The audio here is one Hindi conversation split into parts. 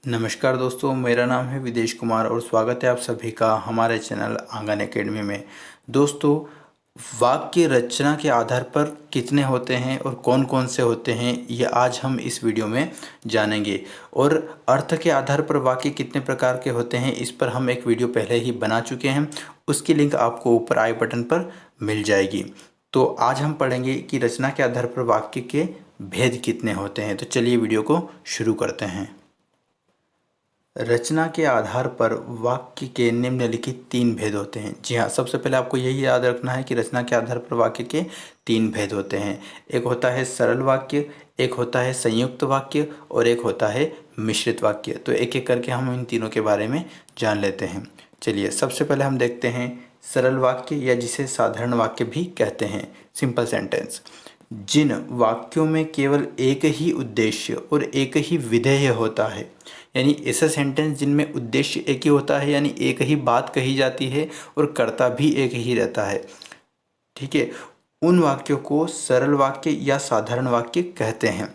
नमस्कार दोस्तों, मेरा नाम है विदेश कुमार और स्वागत है आप सभी का हमारे चैनल आंगन एकेडमी में। दोस्तों, वाक्य रचना के आधार पर कितने होते हैं और कौन कौन से होते हैं, ये आज हम इस वीडियो में जानेंगे। और अर्थ के आधार पर वाक्य कितने प्रकार के होते हैं, इस पर हम एक वीडियो पहले ही बना चुके हैं, उसकी लिंक आपको ऊपर आई बटन पर मिल जाएगी। तो आज हम पढ़ेंगे कि रचना के आधार पर वाक्य के भेद कितने होते हैं। तो चलिए वीडियो को शुरू करते हैं। रचना के आधार पर वाक्य के निम्नलिखित 3 भेद होते हैं। जी हाँ, सबसे पहले आपको यही याद रखना है कि रचना के आधार पर वाक्य के 3 भेद होते हैं। एक होता है सरल वाक्य, एक होता है संयुक्त वाक्य और एक होता है मिश्रित वाक्य। तो एक एक करके हम इन तीनों के बारे में जान लेते हैं। चलिए, सबसे पहले हम देखते हैं सरल वाक्य या जिसे साधारण वाक्य भी कहते हैं, सिंपल सेंटेंस। जिन वाक्यों में केवल एक ही उद्देश्य और एक ही विधेय होता है, यानी ऐसा सेंटेंस जिनमें उद्देश्य एक ही होता है, यानी एक ही बात कही जाती है और कर्ता भी एक ही रहता है, ठीक है, उन वाक्यों को सरल वाक्य या साधारण वाक्य कहते हैं।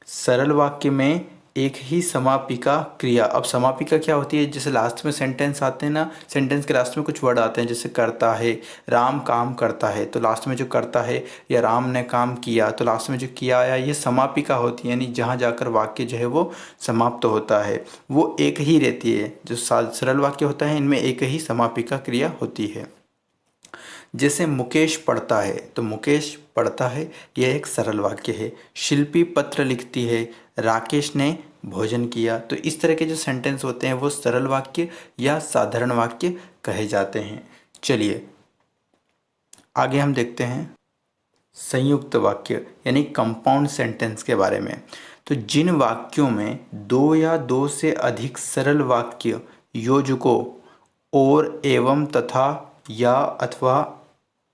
सरल वाक्य में एक ही समापिका क्रिया। अब समापिका क्या होती है? जैसे लास्ट में सेंटेंस आते हैं ना, सेंटेंस के लास्ट में कुछ वर्ड आते हैं, जैसे करता है, राम काम करता है, तो लास्ट में जो करता है, या राम ने काम किया, तो लास्ट में जो किया आया, ये समापिका होती है, यानी जहाँ जाकर वाक्य जो है वो समाप्त होता है, वो एक ही रहती है। जो सरल वाक्य होता है, इनमें एक ही समापिका क्रिया होती है। जैसे मुकेश पढ़ता है, तो मुकेश पढ़ता है, यह एक सरल वाक्य है। शिल्पी पत्र लिखती है, राकेश ने भोजन किया। तो इस तरह के जो सेंटेंस होते हैं वो सरल वाक्य या साधारण वाक्य कहे जाते हैं। चलिए आगे हम देखते हैं संयुक्त वाक्य यानी कंपाउंड सेंटेंस के बारे में। तो जिन वाक्यों में 2 या 2 से अधिक सरल वाक्य योजकों और एवं तथा या अथवा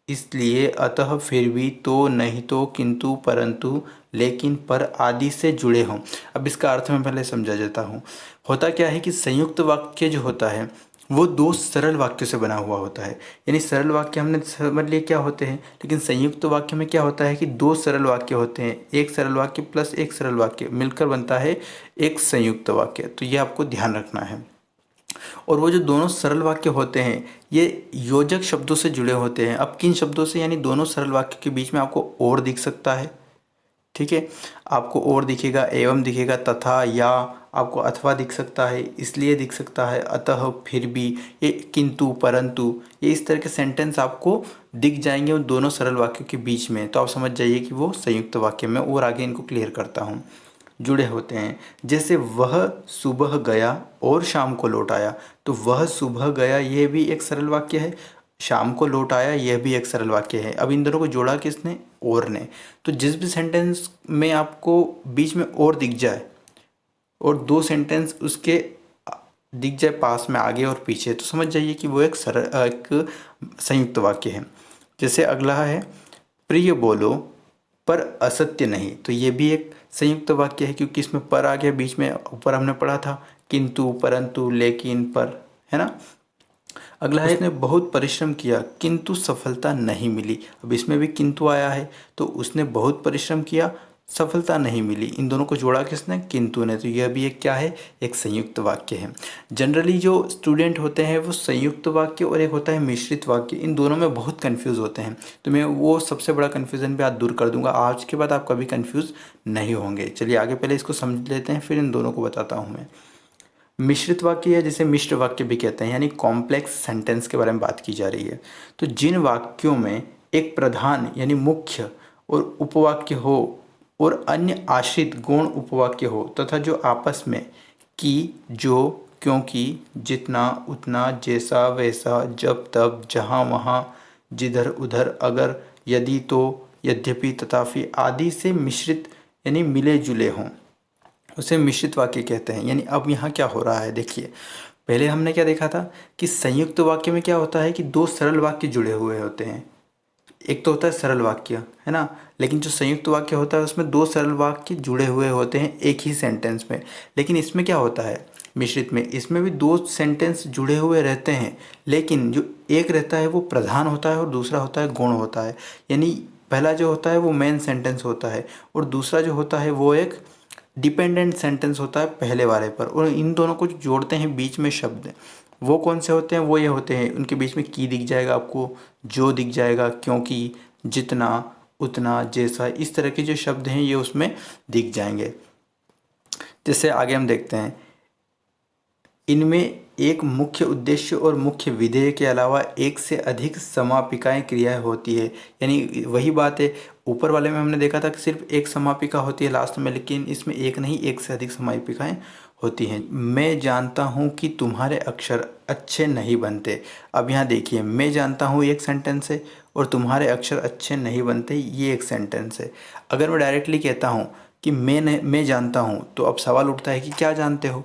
इसलिए अतः फिर भी तो नहीं तो किंतु परंतु लेकिन पर आदि से जुड़े हों। अब इसका अर्थ मैं पहले समझा देता हूँ। होता क्या है कि संयुक्त वाक्य जो होता है वो 2 सरल वाक्यों से बना हुआ होता है। यानी सरल वाक्य हमने समझ लिए क्या होते हैं, लेकिन संयुक्त वाक्य में क्या होता है कि 2 सरल वाक्य होते हैं। एक सरल वाक्य प्लस एक सरल वाक्य मिलकर बनता है एक संयुक्त वाक्य। तो ये आपको ध्यान रखना है। और वो जो दोनों सरल वाक्य होते हैं ये योजक शब्दों से जुड़े होते हैं। अब किन शब्दों से? यानी दोनों सरल वाक्य के बीच में आपको और दिख सकता है, ठीक है, आपको और दिखेगा, एवं दिखेगा, तथा, या आपको अथवा दिख सकता है, इसलिए दिख सकता है, अतः, फिर भी, ये किंतु, परंतु, ये इस तरह के सेंटेंस आपको दिख जाएंगे उन दोनों सरल वाक्यों के बीच में। तो आप समझ जाइए कि वो संयुक्त वाक्य में। और आगे इनको क्लियर करता हूँ। जुड़े होते हैं, जैसे वह सुबह गया और शाम को लौट आया। तो वह सुबह गया ये भी एक सरल वाक्य है, शाम को लौट आया यह भी एक सरल वाक्य है। अब इन दोनों को जोड़ा किसने? और ने। तो जिस भी सेंटेंस में आपको बीच में और दिख जाए और 2 सेंटेंस उसके दिख जाए पास में, आगे और पीछे, तो समझ जाइए कि वो एक संयुक्त वाक्य है। जैसे अगला है प्रिय बोलो पर असत्य नहीं। तो ये भी एक संयुक्त वाक्य है, क्योंकि इसमें पर आ गया बीच में। ऊपर हमने पढ़ा था किंतु, परंतु, लेकिन, पर, है ना। अगला है उसने बहुत परिश्रम किया किंतु सफलता नहीं मिली। अब इसमें भी किंतु आया है, तो उसने बहुत परिश्रम किया, सफलता नहीं मिली। इन दोनों को जोड़ा किसने? किंतु ने। तो यह भी एक क्या है? एक संयुक्त वाक्य है। जनरली जो स्टूडेंट होते हैं वो संयुक्त वाक्य और एक होता है मिश्रित वाक्य, इन दोनों में बहुत कंफ्यूज होते हैं। तो मैं वो सबसे बड़ा कन्फ्यूज़न भी आज दूर कर दूंगा। आज के बाद आप कभी कंफ्यूज नहीं होंगे। चलिए आगे पहले इसको समझ लेते हैं, फिर इन दोनों को बताता हूँ मैं। मिश्रित वाक्य है जिसे मिश्र वाक्य भी कहते हैं, यानी कॉम्प्लेक्स सेंटेंस के बारे में बात की जा रही है। तो जिन वाक्यों में एक प्रधान यानी मुख्य और उपवाक्य हो और अन्य आश्रित गौण उपवाक्य हो, तथा जो आपस में कि, जो, क्योंकि, जितना, उतना, जैसा, वैसा, जब, तब, जहाँ, वहाँ, जिधर, उधर, अगर, यदि, तो, यद्यपि, तथापि आदि से मिश्रित यानी मिले जुले हों, उसे मिश्रित वाक्य कहते हैं। यानी अब यहाँ क्या हो रहा है, देखिए, पहले हमने क्या देखा था कि संयुक्त वाक्य में क्या होता है कि 2 सरल वाक्य जुड़े हुए होते हैं। एक तो होता है सरल वाक्य, है ना, लेकिन जो संयुक्त वाक्य होता है उसमें 2 सरल वाक्य जुड़े हुए होते हैं एक ही सेंटेंस में। लेकिन इसमें क्या होता है मिश्रित में, इसमें भी 2 सेंटेंस जुड़े हुए रहते हैं, लेकिन जो एक रहता है वो प्रधान होता है और दूसरा होता है गौण होता है। यानी पहला जो होता है वो मेन सेंटेंस होता है और दूसरा जो होता है वो एक डिपेंडेंट सेंटेंस होता है पहले वाले पर, और इन दोनों को जो जोड़ते हैं बीच में शब्द, वो कौन से होते हैं? वो ये होते हैं, उनके बीच में की दिख जाएगा आपको, जो दिख जाएगा, क्योंकि, जितना, उतना, जैसा, इस तरह के जो शब्द हैं ये उसमें दिख जाएंगे। जैसे आगे हम देखते हैं, इनमें एक मुख्य उद्देश्य और मुख्य विधेय के अलावा एक से अधिक समापिकाएं क्रियाएं होती है। यानी वही बात है, ऊपर वाले में हमने देखा था कि सिर्फ एक समापिका होती है लास्ट में, लेकिन इसमें एक नहीं, एक से अधिक समापिकाएं होती हैं। मैं जानता हूँ कि तुम्हारे अक्षर अच्छे नहीं बनते। अब यहाँ देखिए, मैं जानता हूँ एक सेंटेंस है और तुम्हारे अक्षर अच्छे नहीं बनते ये एक सेंटेंस है। अगर मैं डायरेक्टली कहता हूँ कि मैं जानता हूँ, तो अब सवाल उठता है कि क्या जानते हो?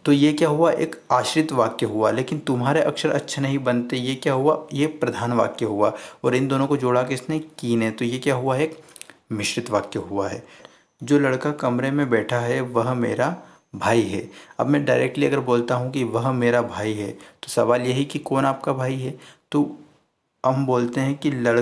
तो ये क्या हुआ? एक आश्रित वाक्य हुआ। लेकिन तुम्हारे अक्षर अच्छे नहीं बनते, ये क्या हुआ? ये प्रधान वाक्य हुआ। और इन दोनों को जोड़ा किसने? की ने। तो ये क्या हुआ? एक मिश्रित वाक्य हुआ है। जो लड़का कमरे में बैठा है वह मेरा भाई है। अब मैं डायरेक्टली अगर बोलता हूँ कि वह मेरा भाई है, तो सवाल यही कि कौन आपका भाई है? तो हम बोलते हैं कि जो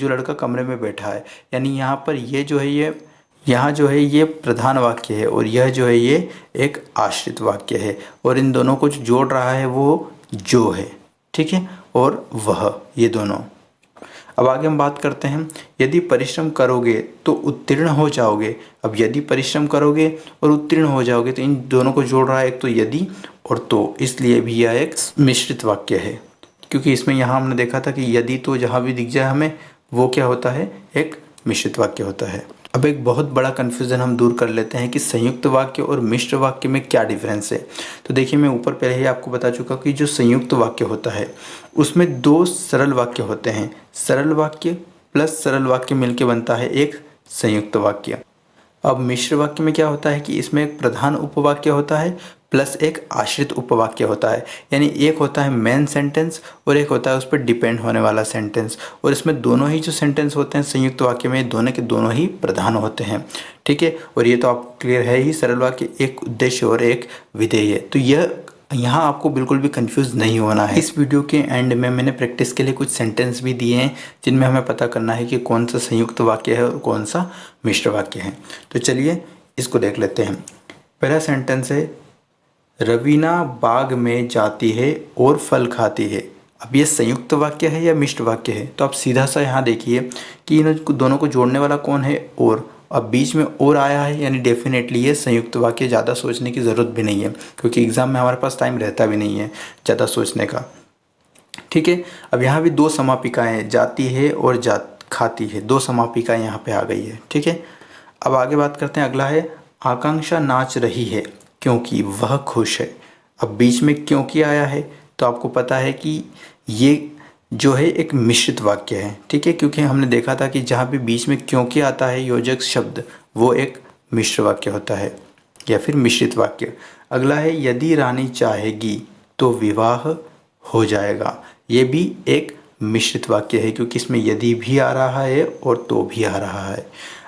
लड़का कमरे में बैठा है। यानी यहाँ पर ये जो है, ये प्रधान वाक्य है, और यह जो है ये एक आश्रित वाक्य है, और इन दोनों को जो जोड़ रहा है वो जो है, ठीक है, और वह, ये दोनों। अब आगे हम बात करते हैं, यदि परिश्रम करोगे तो उत्तीर्ण हो जाओगे। अब यदि परिश्रम करोगे और उत्तीर्ण हो जाओगे, तो इन दोनों को जोड़ रहा है, एक तो यदि और तो, इसलिए भी यह एक मिश्रित वाक्य है। क्योंकि इसमें यहाँ हमने देखा था कि यदि तो जहाँ भी दिख जाए हमें, वो क्या होता है? एक मिश्रित वाक्य होता है। अब एक बहुत बड़ा कन्फ्यूज़न हम दूर कर लेते हैं कि संयुक्त वाक्य और मिश्र वाक्य में क्या डिफरेंस है। तो देखिए, मैं ऊपर पहले ही आपको बता चुका कि जो संयुक्त वाक्य होता है उसमें दो सरल वाक्य होते हैं। सरल वाक्य प्लस सरल वाक्य मिलके बनता है एक संयुक्त वाक्य। अब मिश्र वाक्य में क्या होता है कि इसमें एक प्रधान उपवाक्य होता है प्लस एक आश्रित उपवाक्य होता है। यानी एक होता है मेन सेंटेंस और एक होता है उस पर डिपेंड होने वाला सेंटेंस, और इसमें दोनों ही जो सेंटेंस होते हैं संयुक्त वाक्य में, दोनों के दोनों ही प्रधान होते हैं, ठीक है। और ये तो आपको क्लियर है ही, सरल वाक्य एक उद्देश्य और एक विधेय है। तो यह यहाँ आपको बिल्कुल भी कंफ्यूज नहीं होना है। इस वीडियो के एंड में मैंने प्रैक्टिस के लिए कुछ सेंटेंस भी दिए हैं जिनमें हमें पता करना है कि कौन सा संयुक्त वाक्य है और कौन सा मिश्र वाक्य है। तो चलिए इसको देख लेते हैं। पहला सेंटेंस है, रवीना बाग में जाती है और फल खाती है। अब ये संयुक्त वाक्य है या मिश्र वाक्य है? तो आप सीधा सा यहाँ देखिए कि इन दोनों को जोड़ने वाला कौन है? और। अब बीच में और आया है, यानी डेफिनेटली ये संयुक्त वाक्य। ज़्यादा सोचने की ज़रूरत भी नहीं है, क्योंकि एग्ज़ाम में हमारे पास टाइम रहता भी नहीं है ज़्यादा सोचने का, ठीक है। अब यहाँ भी दो समापिकाएँ, जाती है और खाती है, दो समापिकाएँ यहाँ पे आ गई है, ठीक है। अब आगे बात करते हैं। अगला है, आकांक्षा नाच रही है क्योंकि वह खुश है। अब बीच में क्योंकि आया है, तो आपको पता है कि ये जो है एक मिश्रित वाक्य है, ठीक है। क्योंकि हमने देखा था कि जहाँ भी बीच में क्योंकि आता है योजक शब्द, वो एक मिश्र वाक्य होता है या फिर मिश्रित वाक्य। अगला है, यदि रानी चाहेगी तो विवाह हो जाएगा। ये भी एक मिश्रित वाक्य है, क्योंकि इसमें यदि भी आ रहा है और तो भी आ रहा है।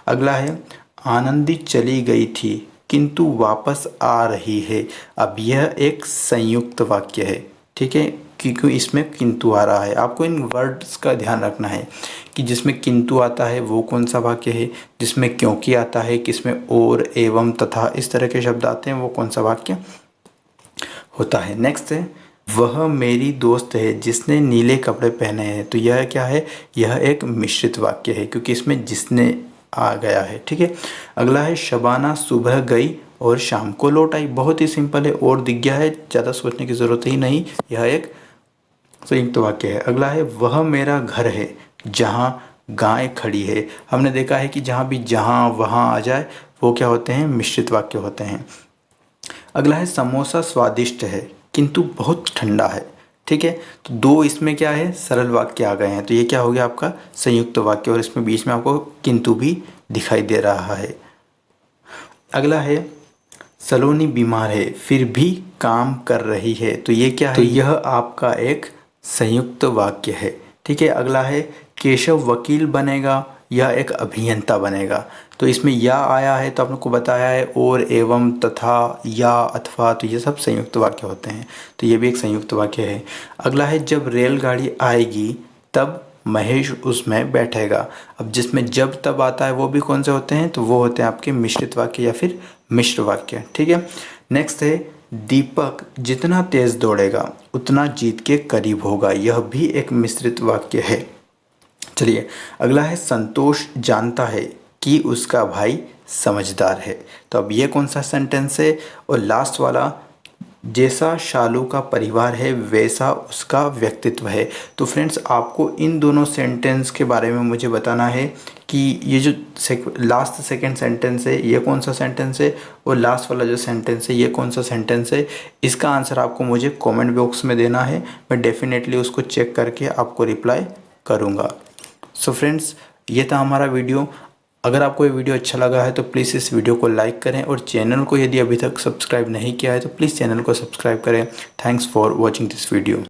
अगला है, आनंदी चली गई थी किंतु वापस आ रही है। अब यह एक संयुक्त वाक्य है, ठीक है, क्योंकि इसमें किंतु आ रहा है। आपको इन वर्ड्स का ध्यान रखना है कि जिसमें किंतु आता है वो कौन सा वाक्य है, जिसमें क्योंकि आता है, किसमें और, एवं, तथा, इस तरह के शब्द आते हैं, वो कौन सा वाक्य होता है। नेक्स्ट है, वह मेरी दोस्त है जिसने नीले कपड़े पहने हैं। तो यह क्या है? यह एक मिश्रित वाक्य है, क्योंकि इसमें जिसने आ गया है, ठीक है। अगला है, शबाना सुबह गई और शाम को लौट आई। बहुत ही सिंपल है और दिख गया है, ज़्यादा सोचने की ज़रूरत ही नहीं, यह एक संयुक्त वाक्य है। अगला है, वह मेरा घर है जहाँ गाय खड़ी है। हमने देखा है कि जहाँ भी जहाँ वहाँ आ जाए वो क्या होते हैं? मिश्रित वाक्य होते हैं। अगला है, समोसा स्वादिष्ट है किंतु बहुत ठंडा है, ठीक है। तो दो इसमें क्या है? सरल वाक्य आ गए हैं, तो ये क्या हो गया आपका? संयुक्त वाक्य, और इसमें बीच में आपको किंतु भी दिखाई दे रहा है। अगला है, सलोनी बीमार है फिर भी काम कर रही है। तो ये क्या है? तो यह आपका एक संयुक्त वाक्य है, ठीक है। अगला है, केशव वकील बनेगा या एक अभियंता बनेगा। तो इसमें या आया है, तो आपको बताया है, और, एवं, तथा, या, अथवा, तो ये सब संयुक्त वाक्य होते हैं, तो ये भी एक संयुक्त वाक्य है। अगला है, जब रेलगाड़ी आएगी तब महेश उसमें बैठेगा। अब जिसमें जब तब आता है वो भी कौन से होते हैं, तो वो होते हैं आपके मिश्रित वाक्य या फिर मिश्र वाक्य। ठीक है। नेक्स्ट है दीपक जितना तेज दौड़ेगा उतना जीत के करीब होगा। यह भी एक मिश्रित वाक्य है। चलिए अगला है संतोष जानता है कि उसका भाई समझदार है। तो अब ये कौन सा सेंटेंस है। और लास्ट वाला जैसा शालू का परिवार है वैसा उसका व्यक्तित्व है। तो फ्रेंड्स आपको इन दोनों सेंटेंस के बारे में मुझे बताना है कि ये जो लास्ट सेकंड सेंटेंस है ये कौन सा सेंटेंस है, और लास्ट वाला जो सेंटेंस है ये कौन सा सेंटेंस है। इसका आंसर आपको मुझे कमेंट बॉक्स में देना है। मैं डेफिनेटली उसको चेक करके आपको रिप्लाई करूँगा। सो फ्रेंड्स ये था हमारा वीडियो। अगर आपको ये वीडियो अच्छा लगा है तो प्लीज़ इस वीडियो को लाइक करें, और चैनल को यदि अभी तक सब्सक्राइब नहीं किया है तो प्लीज़ चैनल को सब्सक्राइब करें। Thanks for watching this video.